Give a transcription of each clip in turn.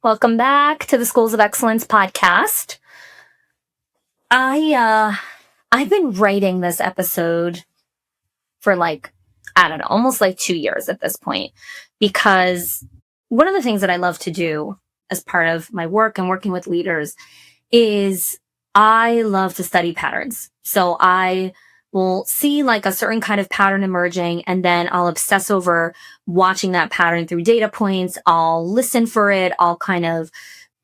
Welcome back to the Schools of Excellence podcast. I've been writing this episode for almost 2 years at this point, because one of the things that I love to do as part of my work and working with leaders is I love to study patterns. So I will see a certain kind of pattern emerging, and then I'll obsess over watching that pattern through data points. I'll listen for it. I'll kind of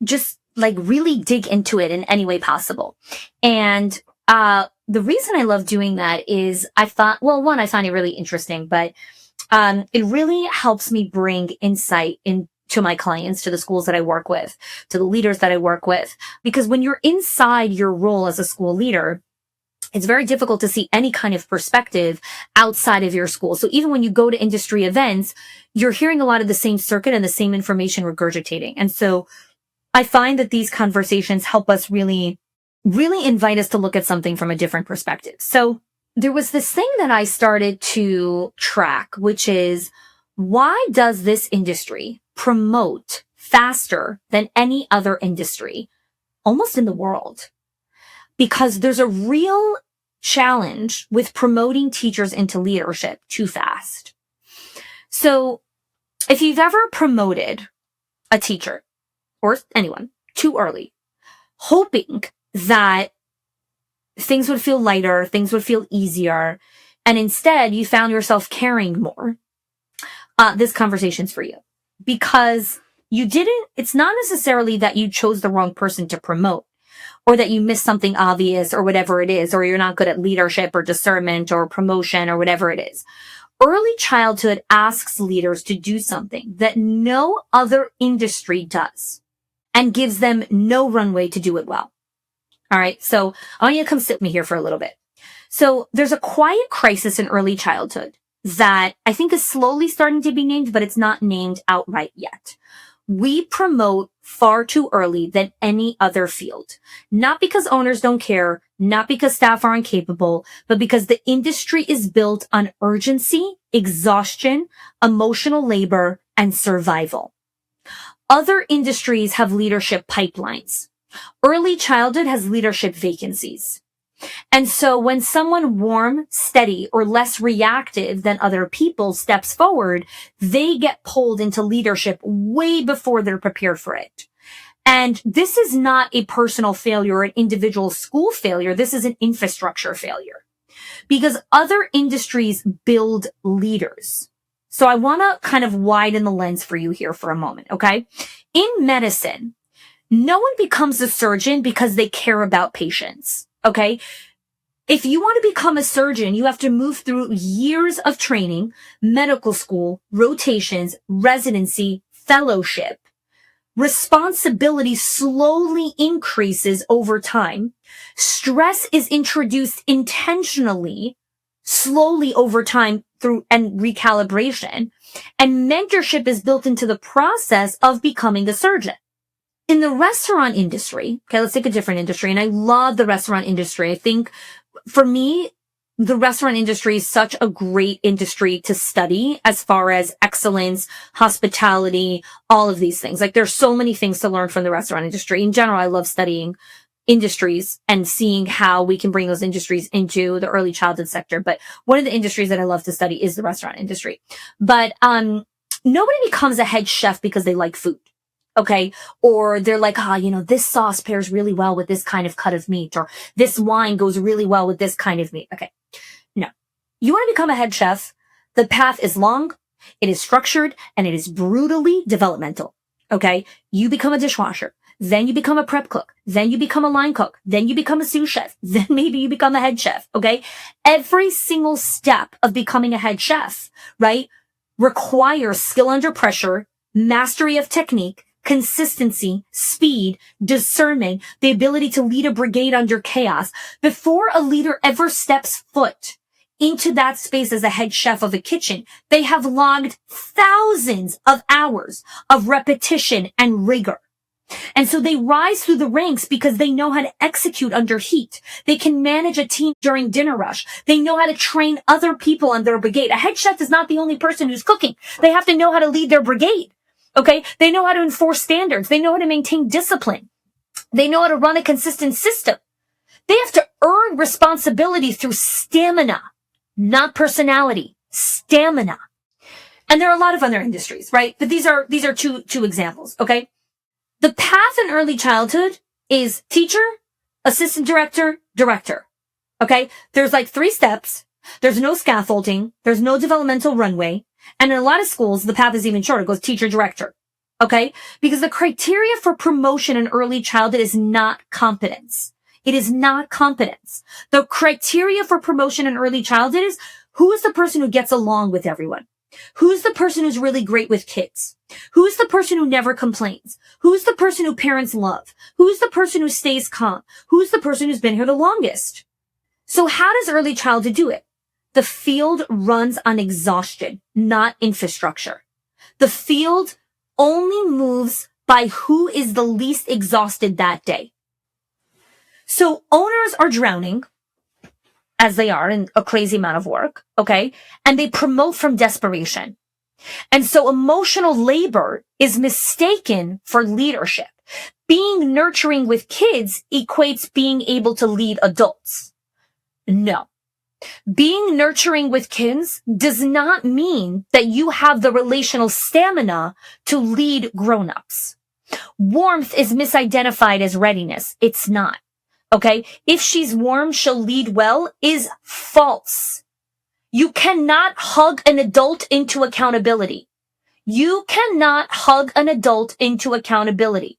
just really dig into it in any way possible. And the reason I love doing that is I find it really interesting, but it really helps me bring insight into my clients, to the schools that I work with, to the leaders that I work with. Because when you're inside your role as a school leader, it's very difficult to see any kind of perspective outside of your school. So even when you go to industry events, you're hearing a lot of the same circuit and the same information regurgitating. And so I find that these conversations help us really invite us to look at something from a different perspective. So there was this thing that I started to track, which is, why does this industry promote faster than any other industry almost in the world? Because there's a real challenge with promoting teachers into leadership too fast. So if you've ever promoted a teacher or anyone too early, hoping that things would feel lighter, things would feel easier, and instead you found yourself caring more, this conversation's for you. Because it's not necessarily that you chose the wrong person to promote, or that you missed something obvious, or whatever it is, or you're not good at leadership or discernment or promotion or whatever it is. Early childhood asks leaders to do something that no other industry does, and gives them no runway to do it well. All right. So I want you to come sit with me here for a little bit. So there's a quiet crisis in early childhood that I think is slowly starting to be named, but it's not named outright yet. We promote far too early than any other field. Not because owners don't care, not because staff are incapable, but because the industry is built on urgency, exhaustion, emotional labor, and survival. Other industries have leadership pipelines. Early childhood has leadership vacancies. And so when someone warm, steady, or less reactive than other people steps forward, they get pulled into leadership way before they're prepared for it. And this is not a personal failure or an individual school failure. This is an infrastructure failure, because other industries build leaders. So I want to kind of widen the lens for you here for a moment, okay? In medicine, no one becomes a surgeon because they care about patients. Okay. If you want to become a surgeon, you have to move through years of training, medical school, rotations, residency, fellowship. Responsibility slowly increases over time. Stress is introduced intentionally, slowly over time and recalibration. And mentorship is built into the process of becoming a surgeon. In the restaurant industry, okay, let's take a different industry. And I love the restaurant industry. I think for me, the restaurant industry is such a great industry to study as far as excellence, hospitality, all of these things. There's so many things to learn from the restaurant industry. In general, I love studying industries and seeing how we can bring those industries into the early childhood sector. But one of the industries that I love to study is the restaurant industry. But nobody becomes a head chef because they like food. Okay. Or they're like, this sauce pairs really well with this kind of cut of meat, or this wine goes really well with this kind of meat. Okay. No. You want to become a head chef. The path is long, it is structured, and it is brutally developmental. Okay. You become a dishwasher. Then you become a prep cook. Then you become a line cook. Then you become a sous chef. Then maybe you become a head chef. Okay. Every single step of becoming a head chef, right, requires skill under pressure, mastery of technique, consistency, speed, discernment, the ability to lead a brigade under chaos. Before a leader ever steps foot into that space as a head chef of a kitchen, they have logged thousands of hours of repetition and rigor. And so they rise through the ranks because they know how to execute under heat. They can manage a team during dinner rush. They know how to train other people on their brigade. A head chef is not the only person who's cooking. They have to know how to lead their brigade. Okay. They know how to enforce standards. They know how to maintain discipline. They know how to run a consistent system. They have to earn responsibility through stamina, not personality, stamina. And there are a lot of other industries, right? But these are two examples. Okay. The path in early childhood is teacher, assistant director, director. Okay. There's like 3 steps. There's no scaffolding. There's no developmental runway. And in a lot of schools, the path is even shorter. It goes teacher, director. Okay. Because the criteria for promotion in early childhood is not competence. It is not competence. The criteria for promotion in early childhood is who is the person who gets along with everyone? Who's the person who's really great with kids? Who's the person who never complains? Who's the person who parents love? Who's the person who stays calm? Who's the person who's been here the longest? So how does early childhood do it? The field runs on exhaustion, not infrastructure. The field only moves by who is the least exhausted that day. So owners are drowning, as they are in a crazy amount of work, okay? And they promote from desperation. And so emotional labor is mistaken for leadership. Being nurturing with kids equates being able to lead adults. No. Being nurturing with kids does not mean that you have the relational stamina to lead grown-ups. Warmth is misidentified as readiness. It's not. Okay? If she's warm, she'll lead well is false. You cannot hug an adult into accountability. You cannot hug an adult into accountability.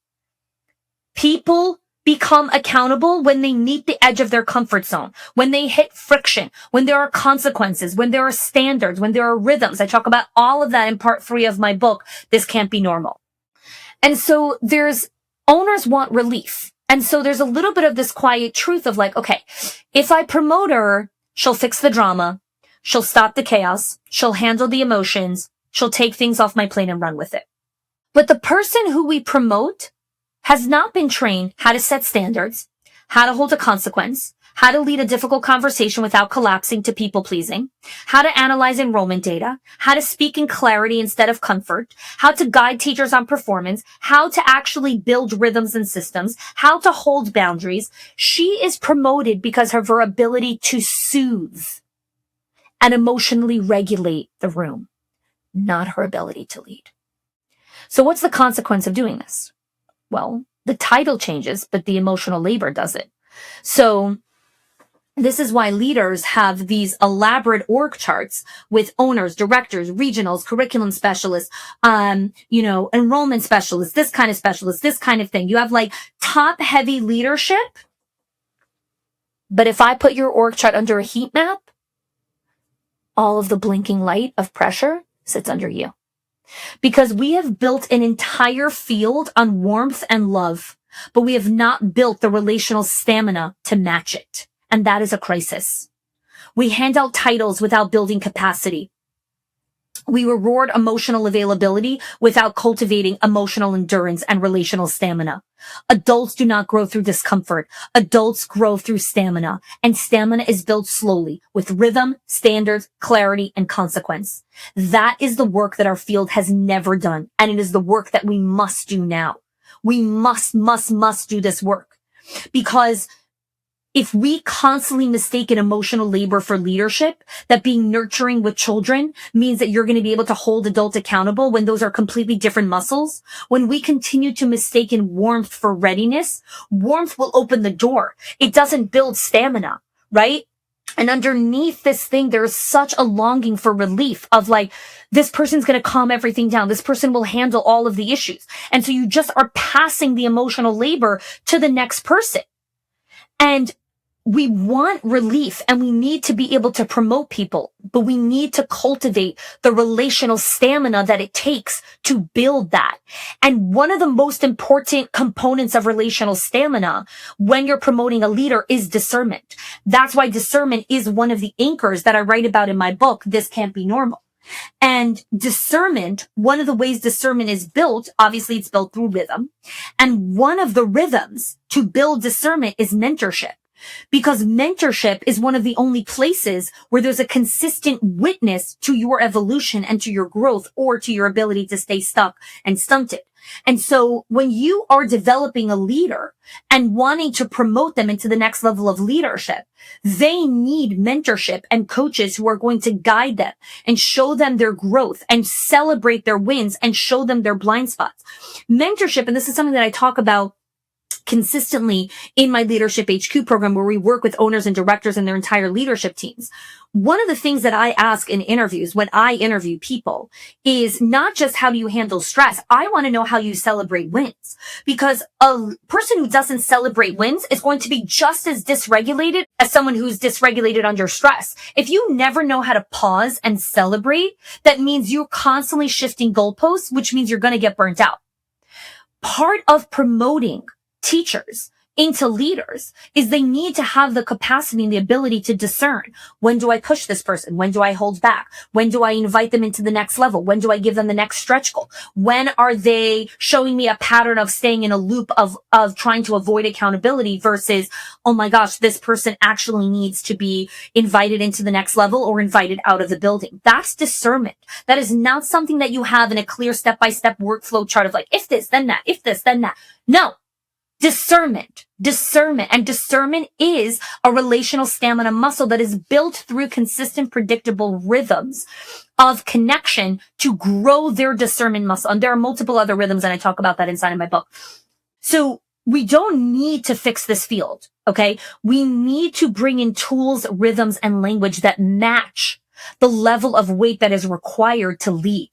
People become accountable when they meet the edge of their comfort zone, when they hit friction, when there are consequences, when there are standards, when there are rhythms. I talk about all of that in part 3 of my book, This Can't Be Normal. And so owners want relief. And so there's a little bit of this quiet truth of like, okay, if I promote her, she'll fix the drama. She'll stop the chaos. She'll handle the emotions. She'll take things off my plate and run with it. But the person who we promote has not been trained how to set standards, how to hold a consequence, how to lead a difficult conversation without collapsing to people pleasing, how to analyze enrollment data, how to speak in clarity instead of comfort, how to guide teachers on performance, how to actually build rhythms and systems, how to hold boundaries. She is promoted because of her ability to soothe and emotionally regulate the room, not her ability to lead. So what's the consequence of doing this? Well, the title changes, but the emotional labor doesn't. So this is why leaders have these elaborate org charts with owners, directors, regionals, curriculum specialists, enrollment specialists, this kind of thing. You have like top heavy leadership. But if I put your org chart under a heat map, all of the blinking light of pressure sits under you. Because we have built an entire field on warmth and love, but we have not built the relational stamina to match it. And that is a crisis. We hand out titles without building capacity. We reward emotional availability without cultivating emotional endurance and relational stamina. Adults do not grow through discomfort. Adults grow through stamina, and stamina is built slowly with rhythm, standards, clarity, and consequence. That is the work that our field has never done, and it is the work that we must do now. We must do this work, because if we constantly mistake an emotional labor for leadership, that being nurturing with children means that you're going to be able to hold adults accountable when those are completely different muscles, when we continue to mistake warmth for readiness, warmth will open the door. It doesn't build stamina, right? And underneath this thing, there is such a longing for relief of like, this person's going to calm everything down. This person will handle all of the issues. And so you just are passing the emotional labor to the next person. And we want relief and we need to be able to promote people, but we need to cultivate the relational stamina that it takes to build that. And one of the most important components of relational stamina when you're promoting a leader is discernment. That's why discernment is one of the anchors that I write about in my book, This Can't Be Normal. And discernment, one of the ways discernment is built, obviously it's built through rhythm. And one of the rhythms to build discernment is mentorship. because mentorship is one of the only places where there's a consistent witness to your evolution and to your growth or to your ability to stay stuck and stunted. And so when you are developing a leader and wanting to promote them into the next level of leadership, they need mentorship and coaches who are going to guide them and show them their growth and celebrate their wins and show them their blind spots. Mentorship, and this is something that I talk about consistently in my Leadership HQ program, where we work with owners and directors and their entire leadership teams. One of the things that I ask in interviews when I interview people is not just how do you handle stress. I want to know how you celebrate wins, because a person who doesn't celebrate wins is going to be just as dysregulated as someone who's dysregulated under stress. If you never know how to pause and celebrate, that means you're constantly shifting goalposts, which means you're going to get burnt out. Part of promoting teachers into leaders is they need to have the capacity and the ability to discern, when do I push this person? When do I hold back? When do I invite them into the next level? When do I give them the next stretch goal? When are they showing me a pattern of staying in a loop of trying to avoid accountability versus, oh my gosh, this person actually needs to be invited into the next level or invited out of the building? That's discernment. That is not something that you have in a clear step-by-step workflow chart of like, if this, then that, if this, then that. No. Discernment. And discernment is a relational stamina muscle that is built through consistent, predictable rhythms of connection to grow their discernment muscle. And there are multiple other rhythms, and I talk about that inside of my book. So we don't need to fix this field, okay? We need to bring in tools, rhythms, and language that match the level of weight that is required to lead.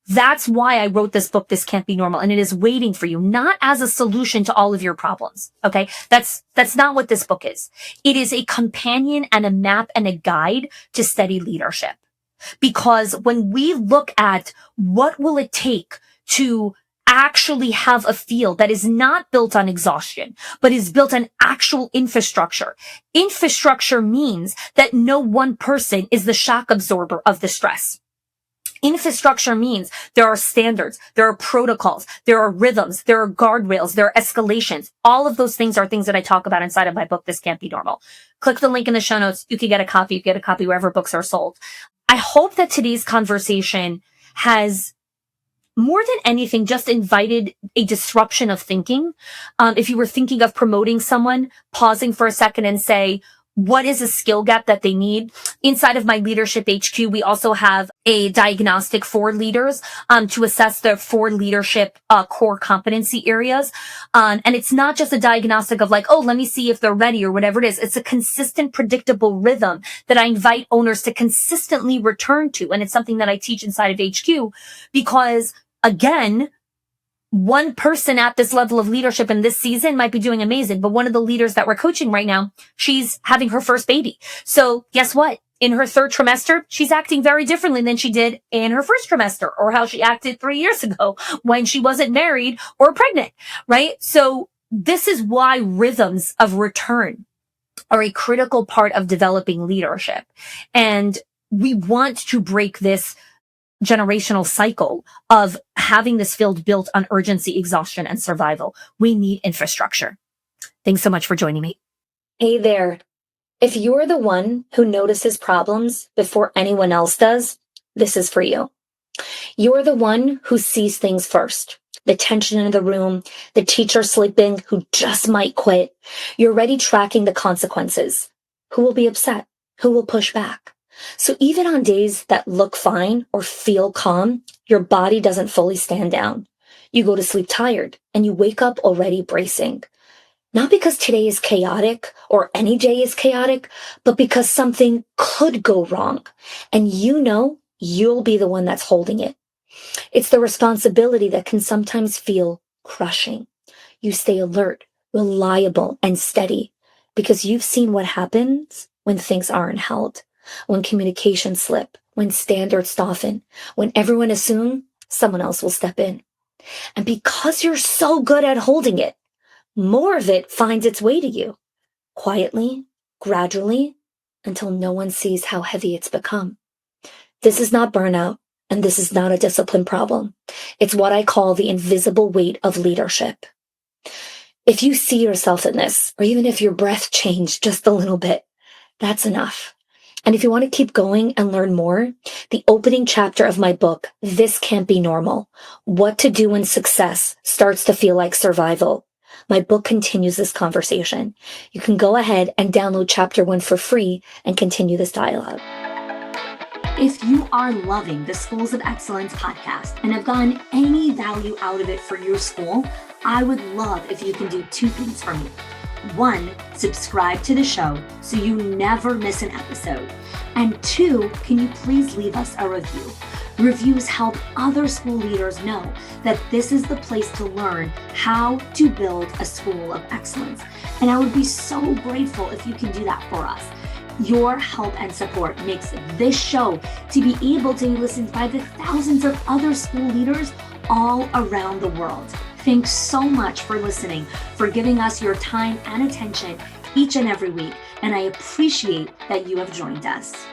That's why I wrote this book, This Can't Be Normal. And it is waiting for you, not as a solution to all of your problems. Okay. That's not what this book is. It is a companion and a map and a guide to steady leadership. Because when we look at what will it take to actually have a field that is not built on exhaustion, but is built on actual infrastructure. Infrastructure means that no one person is the shock absorber of the stress. Infrastructure means there are standards, there are protocols, there are rhythms, there are guardrails, there are escalations. All of those things are things that I talk about inside of my book, This Can't Be Normal. Click the link in the show notes. You can get a copy. You can get a copy wherever books are sold. I hope that today's conversation has, more than anything, just invited a disruption of thinking. If you were thinking of promoting someone, pausing for a second and say, what is a skill gap that they need? Inside of my Leadership HQ, we also have a diagnostic for leaders to assess their 4 leadership core competency areas. And it's not just a diagnostic of like, oh, let me see if they're ready or whatever it is. It's a consistent, predictable rhythm that I invite owners to consistently return to. And it's something that I teach inside of HQ because, again, one person at this level of leadership in this season might be doing amazing, but one of the leaders that we're coaching right now, she's having her first baby. So guess what? In her 3rd trimester, she's acting very differently than she did in her 1st trimester, or how she acted 3 years ago when she wasn't married or pregnant, right? So this is why rhythms of return are a critical part of developing leadership. And we want to break this generational cycle of having this field built on urgency, exhaustion, and survival. We need infrastructure. Thanks so much for joining me. Hey there. If you're the one who notices problems before anyone else does, this is for you. You're the one who sees things first. The tension in the room, the teacher sleeping who just might quit. You're already tracking the consequences. Who will be upset? Who will push back? So even on days that look fine or feel calm, your body doesn't fully stand down. You go to sleep tired and you wake up already bracing. Not because today is chaotic or any day is chaotic, but because something could go wrong. And you know you'll be the one that's holding it. It's the responsibility that can sometimes feel crushing. You stay alert, reliable, and steady because you've seen what happens when things aren't held. When communications slip, when standards soften, when everyone assumes someone else will step in. And because you're so good at holding it, more of it finds its way to you, quietly, gradually, until no one sees how heavy it's become. This is not burnout, and this is not a discipline problem. It's what I call the invisible weight of leadership. If you see yourself in this, or even if your breath changed just a little bit, that's enough. And if you want to keep going and learn more, the opening chapter of my book, This Can't Be Normal, What to Do When Success Starts to Feel Like Survival. My book continues this conversation. You can go ahead and download chapter 1 for free and continue this dialogue. If you are loving the Schools of Excellence podcast and have gotten any value out of it for your school, I would love if you can do 2 things for me. 1, subscribe to the show so you never miss an episode. And 2, can you please leave us a review? Reviews help other school leaders know that this is the place to learn how to build a school of excellence. And I would be so grateful if you can do that for us. Your help and support makes this show to be able to be listened by the thousands of other school leaders all around the world. Thanks so much for listening, for giving us your time and attention each and every week, and I appreciate that you have joined us.